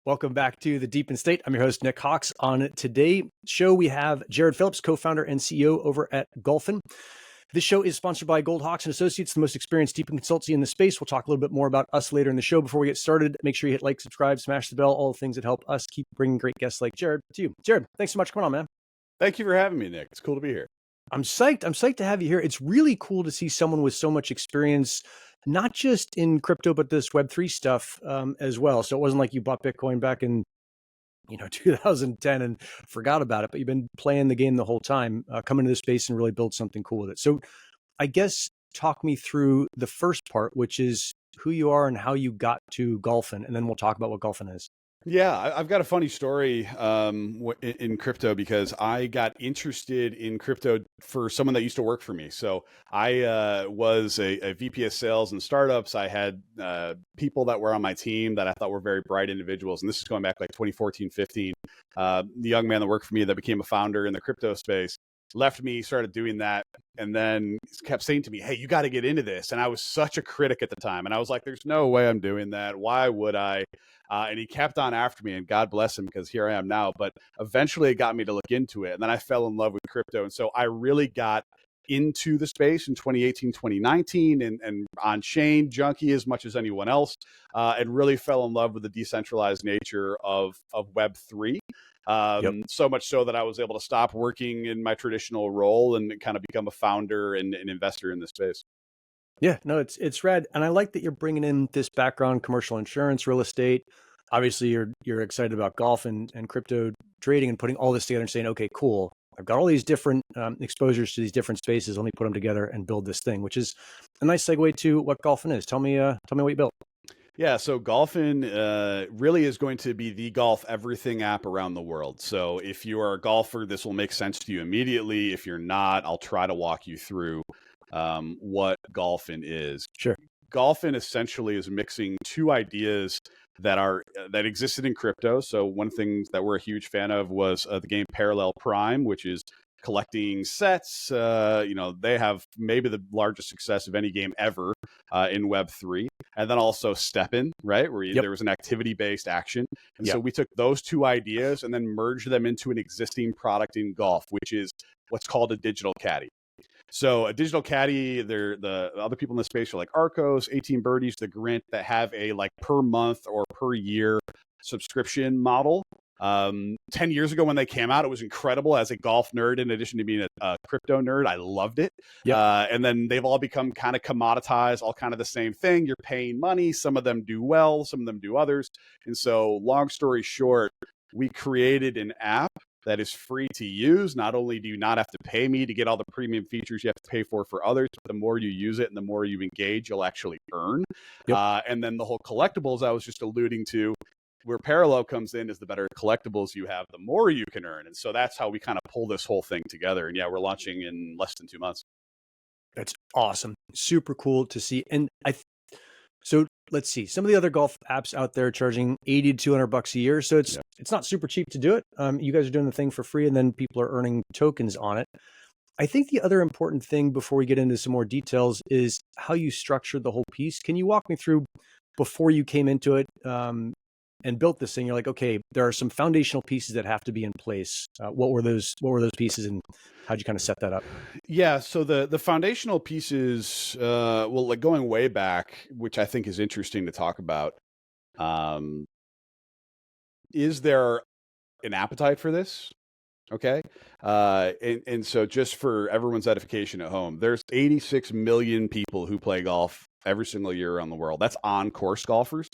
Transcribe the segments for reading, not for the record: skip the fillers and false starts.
Welcome back to the Deep in State. I'm your host, Nick Hawks. On today's show, we have Jared Phillips, co-founder and CEO over at Golfin. This show is sponsored by Gold Hawks and Associates, the most experienced DePIN consultancy in the space. We'll talk a little bit more about us later in the show. Before we get started, make sure you hit like, subscribe, smash the bell, all the things that help us keep bringing great guests like Jared to you. Jared, thanks so much for coming on, man. Thank you for having me, Nick. It's cool to be here. I'm psyched. I'm psyched to have you here. It's really cool to see someone with so much experience, not just in crypto, but this Web3 stuff as well. So it wasn't like you bought Bitcoin back in 2010 and forgot about it, but you've been playing the game the whole time, come into this space and really build something cool with it. So I guess talk me through the first part, which is who you are and how you got to Golfin, and then we'll talk about what Golfin is. Yeah, I've got a funny story in crypto because I got interested in crypto for someone that used to work for me. So I was a VP of sales and startups. I had people that were on my team that I thought were very bright individuals. And this is going back like 2014, 15. The young man that worked for me that became a founder in the crypto space left me, started doing that, and then kept saying to me, hey, you got to get into this. And I was such a critic at the time. And I was like, there's no way I'm doing that. Why would I? And he kept on after me, and God bless him, because here I am now. But eventually it got me to look into it. And then I fell in love with crypto. And so I really got into the space in 2018, 2019, and on-chain junkie as much as anyone else, and really fell in love with the decentralized nature of Web3. So much so that I was able to stop working in my traditional role and kind of become a founder and an investor in the space. Yeah, no, it's rad. And I like that you're bringing in this background, commercial insurance, real estate. Obviously, you're excited about golf and crypto trading and putting all this together and saying, okay, cool. I've got all these different exposures to these different spaces. Let me put them together and build this thing, which is a nice segue to what Golfin is. Tell me what you built. Yeah, so Golfin really is going to be the golf everything app around the world. So if you are a golfer, this will make sense to you immediately. If you're not, I'll try to walk you through what Golfin is. Sure. Golfin essentially is mixing two ideas that existed in crypto. So one thing that we're a huge fan of was the game Parallel Prime, which is collecting sets. They have maybe the largest success of any game ever in Web3. And then also TIPIN, right? Where there was an activity-based action. And so we took those two ideas and then merged them into an existing product in golf, which is what's called a digital caddy. So a digital caddy, the other people in the space are like Arcos, 18 Birdies, the Grint, that have a like per month or per year subscription model. 10 years ago when they came out, it was incredible as a golf nerd. In addition to being a crypto nerd, I loved it. And then they've all become kind of commoditized, all kind of the same thing. You're paying money. Some of them do well, some of them do others. And so long story short, we created an app that is free to use. Not only do you not have to pay me to get all the premium features you have to pay for others, but the more you use it and the more you engage, you'll actually earn. And then the whole collectibles I was just alluding to, where Parallel comes in, is the better collectibles you have, the more you can earn. And so that's how we kind of pull this whole thing together. And yeah, we're launching in less than 2 months. That's awesome. Super cool to see. And so let's see, some of the other golf apps out there charging $80 to $200 a year. So it's not super cheap to do it. You guys are doing the thing for free, and then people are earning tokens on it. I think the other important thing before we get into some more details is how you structured the whole piece. Can you walk me through before you came into it and built this thing? You're like, okay, there are some foundational pieces that have to be in place. What were those pieces, and how'd you kind of set that up? Yeah, so the foundational pieces, like going way back, which I think is interesting to talk about. Is there an appetite for this? Okay. And so just for everyone's edification at home, there's 86 million people who play golf every single year around the world. That's on course golfers.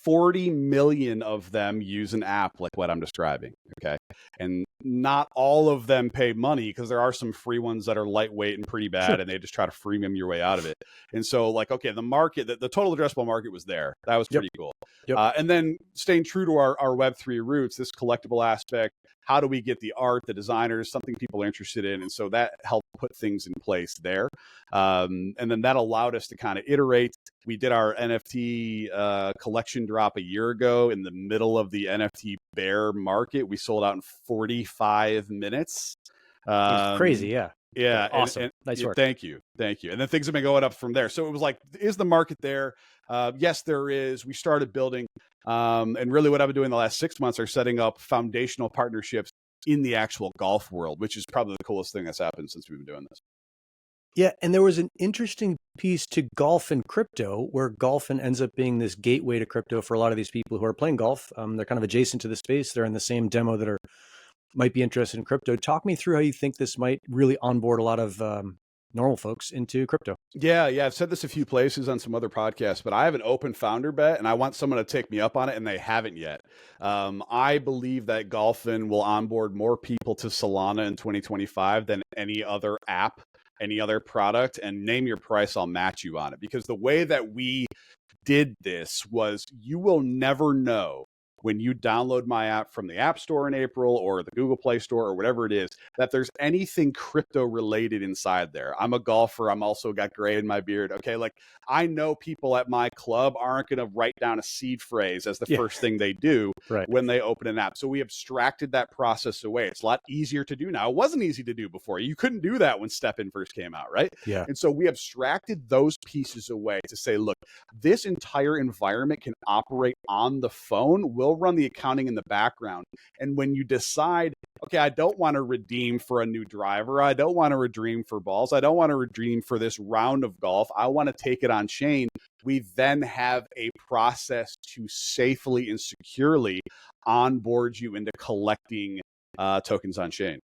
40 million of them use an app like what I'm describing. Okay. And not all of them pay money, because there are some free ones that are lightweight and pretty bad, and they just try to freemium your way out of it. And so like, okay, the market, the total addressable market was there. That was pretty cool. And then staying true to our Web3 roots, this collectible aspect, how do we get the art, the designers, something people are interested in? And so that helped put things in place there. And then that allowed us to kind of iterate. We did our NFT collection drop a year ago in the middle of the NFT bear market. We sold out in 45 minutes. Crazy, yeah. Yeah. Awesome. Nice work. Thank you. Thank you. And then things have been going up from there. So it was like, is the market there? Yes, there is. We started building. And really what I've been doing the last 6 months are setting up foundational partnerships in the actual golf world, which is probably the coolest thing that's happened since we've been doing this. Yeah, and there was an interesting piece to golf and crypto where Golfin ends up being this gateway to crypto for a lot of these people who are playing golf. They're kind of adjacent to the space. They're in the same demo that might be interested in crypto. Talk me through how you think this might really onboard a lot of normal folks into crypto. Yeah. I've said this a few places on some other podcasts, but I have an open founder bet and I want someone to take me up on it, and they haven't yet. I believe that Golfin will onboard more people to Solana in 2025 than any other app, any other product, and name your price, I'll match you on it. Because the way that we did this was, you will never know when you download my app from the App Store in April or the Google Play Store or whatever it is, that there's anything crypto related inside there. I'm a golfer. I'm also got gray in my beard. Okay. Like, I know people at my club aren't going to write down a seed phrase as the first thing they do when they open an app. So we abstracted that process away. It's a lot easier to do now. It wasn't easy to do before. You couldn't do that when StepIn first came out, right? Yeah. And so we abstracted those pieces away to say, look, this entire environment can operate on the phone. We'll run the accounting in the background. And when you decide, okay, I don't want to redeem for a new driver, I don't want to redeem for balls, I don't want to redeem for this round of golf, I want to take it on chain, we then have a process to safely and securely onboard you into collecting tokens on chain.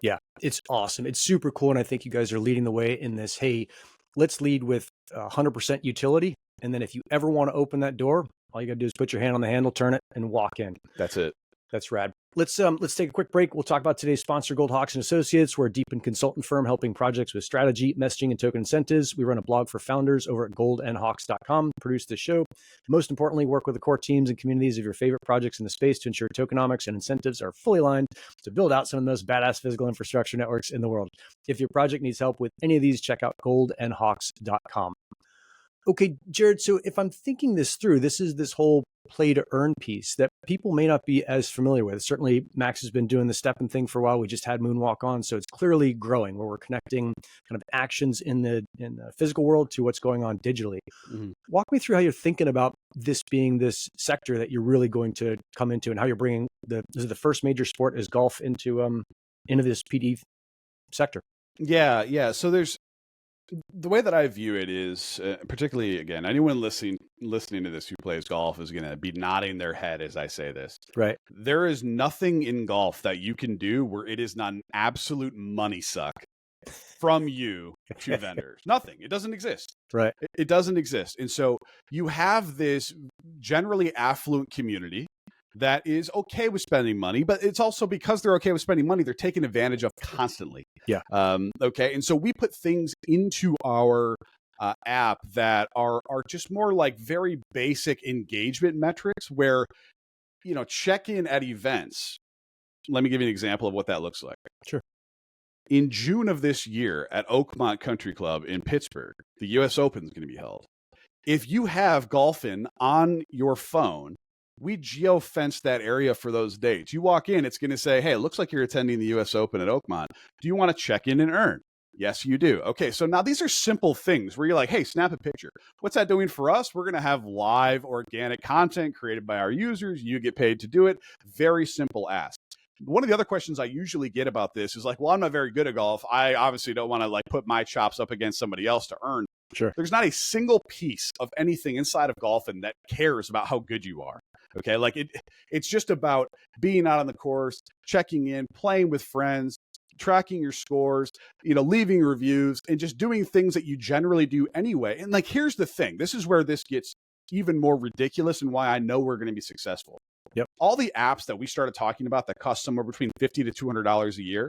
Yeah, it's awesome. It's super cool. And I think you guys are leading the way in this. Hey, let's lead with 100% utility. And then if you ever want to open that door, all you got to do is put your hand on the handle, turn it, and walk in. That's it. That's rad. Let's take a quick break. We'll talk about today's sponsor, Goldhawks and Associates. We're a DePIN consultant firm helping projects with strategy, messaging, and token incentives. We run a blog for founders over at goldnhawks.com, produce this show. Most importantly, work with the core teams and communities of your favorite projects in the space to ensure tokenomics and incentives are fully aligned to build out some of the most badass physical infrastructure networks in the world. If your project needs help with any of these, check out goldnhawks.com. Okay, Jared, so if I'm thinking this through, this is this whole play to earn piece that people may not be as familiar with. Certainly, Max has been doing the StepIn thing for a while. We just had Moonwalk on, so it's clearly growing where we're connecting kind of actions in the physical world to what's going on digitally. Mm-hmm. Walk me through how you're thinking about this being this sector that you're really going to come into, and how you're bringing the first major sport is golf into this PD sector. Yeah. So there's, the way that I view it is, particularly, again, anyone listening to this who plays golf is going to be nodding their head as I say this. Right. There is nothing in golf that you can do where it is not an absolute money suck from you to vendors. Nothing. It doesn't exist. Right. It doesn't exist. And so you have this generally affluent community that is okay with spending money, but it's also because they're okay with spending money, they're taken advantage of constantly. Yeah. Okay. And so we put things into our app that are just more like very basic engagement metrics where, check in at events. Let me give you an example of what that looks like. Sure. In June of this year at Oakmont Country Club in Pittsburgh, the US Open is going to be held. If you have Golfin on your phone, we geo-fence that area for those dates. You walk in, it's going to say, hey, it looks like you're attending the US Open at Oakmont. Do you want to check in and earn? Yes, you do. Okay, so now these are simple things where you're like, hey, snap a picture. What's that doing for us? We're going to have live organic content created by our users. You get paid to do it. Very simple ask. One of the other questions I usually get about this is like, well, I'm not very good at golf. I obviously don't want to like put my chops up against somebody else to earn. Sure. There's not a single piece of anything inside of Golfin that cares about how good you are. Okay. Like it's just about being out on the course, checking in, playing with friends, tracking your scores, leaving reviews, and just doing things that you generally do anyway. And like, here's the thing. This is where this gets even more ridiculous and why I know we're going to be successful. Yep. All the apps that we started talking about that cost somewhere between $50 to $200 a year,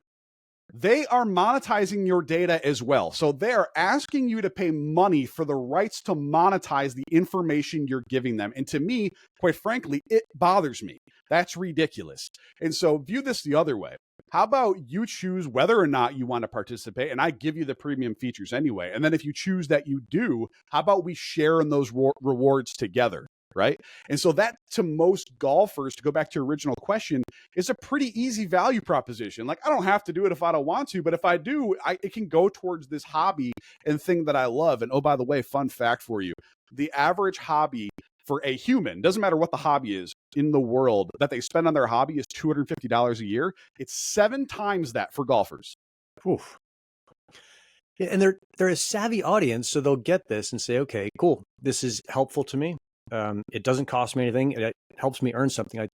they are monetizing your data as well. So they're asking you to pay money for the rights to monetize the information you're giving them. And to me, quite frankly, it bothers me. That's ridiculous. And so view this the other way. How about you choose whether or not you want to participate, and I give you the premium features anyway. And then if you choose that you do, how about we share in those rewards together? Right. And so that, to most golfers, to go back to your original question, is a pretty easy value proposition. Like, I don't have to do it if I don't want to, but if I do, it can go towards this hobby and thing that I love. And oh, by the way, fun fact for you, the average hobby for a human, doesn't matter what the hobby is in the world, that they spend on their hobby is $250 a year. It's 7 times that for golfers. Oof. Yeah, and they're a savvy audience, so they'll get this and say, okay, cool, this is helpful to me. It doesn't cost me anything. It helps me earn something. I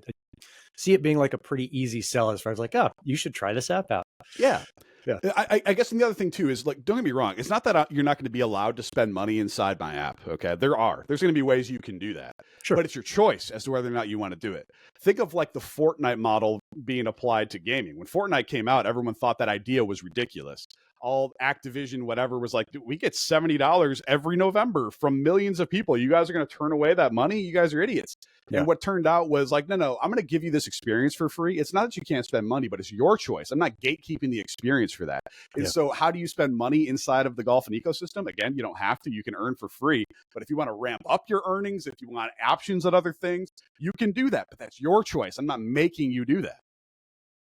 see it being like a pretty easy sell as far as like, oh, you should try this app out. Yeah. Yeah. I guess the other thing too is, like, don't get me wrong. It's not that you're not going to be allowed to spend money inside my app. Okay. There's going to be ways you can do that, Sure. But it's your choice as to whether or not you want to do it. Think of like the Fortnite model being applied to gaming. When Fortnite came out, everyone thought that idea was ridiculous. All Activision, whatever, was like, we get $70 every November from millions of people. You guys are going to turn away that money? You guys are idiots. Yeah. And what turned out was like, no, I'm going to give you this experience for free. It's not that you can't spend money, but it's your choice. I'm not gatekeeping the experience for that. And so how do you spend money inside of the Golfin ecosystem? Again, you don't have to. You can earn for free. But if you want to ramp up your earnings, if you want options at other things, you can do that. But that's your choice. I'm not making you do that.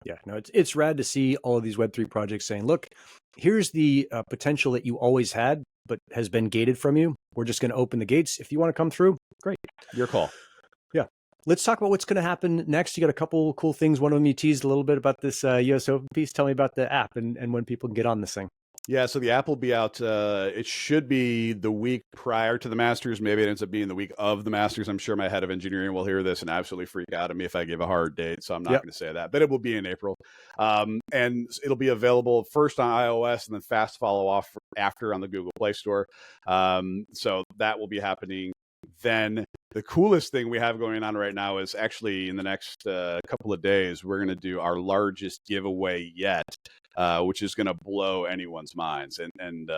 Yeah, no, it's rad to see all of these Web3 projects saying, look, here's the potential that you always had, but has been gated from you. We're just going to open the gates. If you want to come through, great. Your call. Yeah. Let's talk about what's going to happen next. You got a couple cool things. One of them you teased a little bit about this US Open piece. Tell me about the app and when people can get on this thing. Yeah, so the app will be out. It should be the week prior to the Masters. Maybe it ends up being the week of the Masters. I'm sure my head of engineering will hear this and absolutely freak out at me if I give a hard date. So I'm not going to say that, but it will be in April. And it'll be available first on iOS and then fast follow off after on the Google Play Store. So that will be happening then. The coolest thing we have going on right now is actually in the next couple of days, we're going to do our largest giveaway yet, which is going to blow anyone's minds. And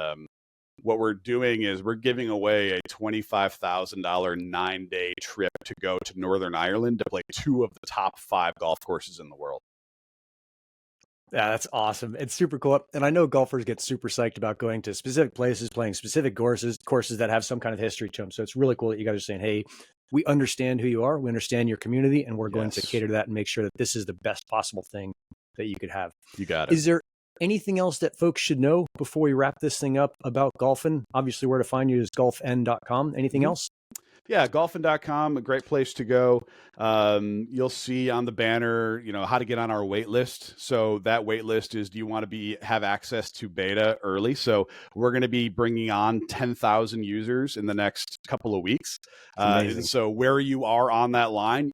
what we're doing is we're giving away a $25,000 9-day trip to go to Northern Ireland to play 2 of the top 5 golf courses in the world. Yeah, that's awesome. It's super cool. And I know golfers get super psyched about going to specific places, playing specific courses that have some kind of history to them. So it's really cool that you guys are saying, hey, we understand who you are. We understand your community, and we're going to cater to that and make sure that this is the best possible thing that you could have. You got it. Is there anything else that folks should know before we wrap this thing up about Golfin? Obviously, where to find you is golfn.com. Anything else? Yeah, golfin.com, a great place to go. You'll see on the banner, how to get on our wait list. So that wait list is, do you want to have access to beta early? So we're going to be bringing on 10,000 users in the next couple of weeks. And so where you are on that line,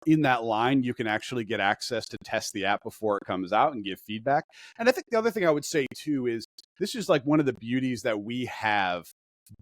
in that line, you can actually get access to test the app before it comes out and give feedback. And I think the other thing I would say too is this is like one of the beauties that we have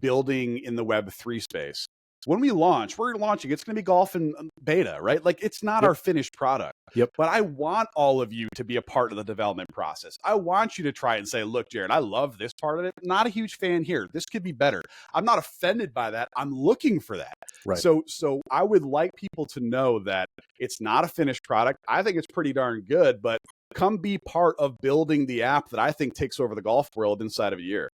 building in the Web3 space. When we launch, we're launching, it's going to be Golfin beta, right? Like, it's not our finished product. But I want all of you to be a part of the development process. I want you to try and say, look, Jared, I love this part of it. Not a huge fan here. This could be better. I'm not offended by that. I'm looking for that. Right. So I would like people to know that it's not a finished product. I think it's pretty darn good, but come be part of building the app that I think takes over the golf world inside of a year.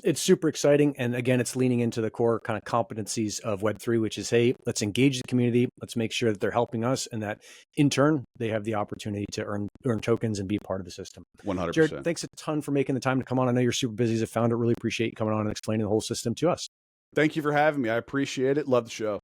It's super exciting. And again, it's leaning into the core kind of competencies of Web3, which is, hey, let's engage the community. Let's make sure that they're helping us and that in turn, they have the opportunity to earn tokens and be part of the system. 100%. Jared, thanks a ton for making the time to come on. I know you're super busy as a founder. Really appreciate you coming on and explaining the whole system to us. Thank you for having me. I appreciate it. Love the show.